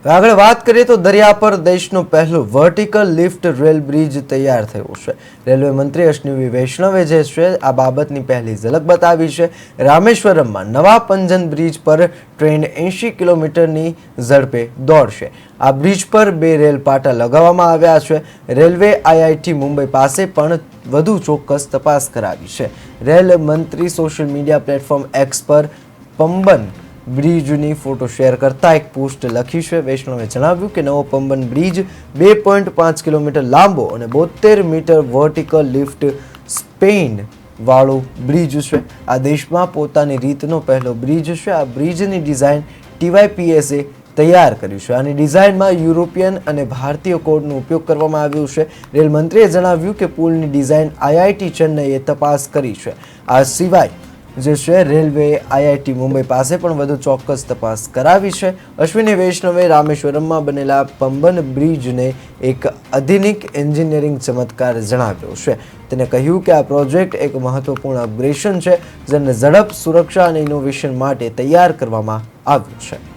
આગળ વાત કરીએ તો દરિયા પર દેશનો પહેલો વર્ટિકલ લિફ્ટ રેલ બ્રિજ તૈયાર થયો છે। રેલવે મંત્રી અશ્વિની વૈષ્ણવે જે છે આ બાબતની પહેલી ઝલક બતાવી છે। રામેશ્વરમમાં નવા પંજન બ્રિજ પર ટ્રેન 80 કિલોમીટરની ઝડપે દોડશે। આ બ્રિજ પર 2 રેલ પાટા લગાવવામાં આવ્યા છે। રેલવે આઈઆઈટી મુંબઈ પાસે પણ વધુ ચોક્કસ તપાસ કરાવી છે। રેલ મંત્રી સોશિયલ મીડિયા પ્લેટફોર્મ એક્સ પર પંબન બ્રિજની ફોટો શેર કરતા એક પોસ્ટ લખી છે। વૈષ્ણવે જણાવ્યું કે નવો પંબન બ્રિજ 2.5 કિલોમીટર લાંબો અને 72 મીટર વર્ટિકલ લિફ્ટ સ્પેન વાળો બ્રિજ છે। આ દેશમાં પોતાની રીતનો પહેલો બ્રિજ છે। આ બ્રિજની ડિઝાઇન TYPS તૈયાર કર્યું છે। આની ડિઝાઇનમાં યુરોપિયન અને ભારતીય કોડનો ઉપયોગ કરવામાં આવ્યો છે। રેલ મંત્રીએ જણાવ્યું કે પુલની ડિઝાઇન આઈઆઈટી ચેન્નઈએ તપાસ કરી છે। આ સિવાય જે છે રેલવે આઈઆઈટી મુંબઈ પાસે પણ વધુ ચોક્કસ તપાસ કરાવી છે। અશ્વિની વૈષ્ણવે રામેશ્વરમમાં બનેલા પંબન બ્રિજને એક આધુનિક એન્જિનિયરિંગ ચમત્કાર જણાવ્યો છે। તેને કહ્યું કે આ પ્રોજેક્ટ એક મહત્વપૂર્ણ અપગ્રેડેશન છે જેને ઝડપ, સુરક્ષા અને ઇનોવેશન માટે તૈયાર કરવામાં આવ્યું છે।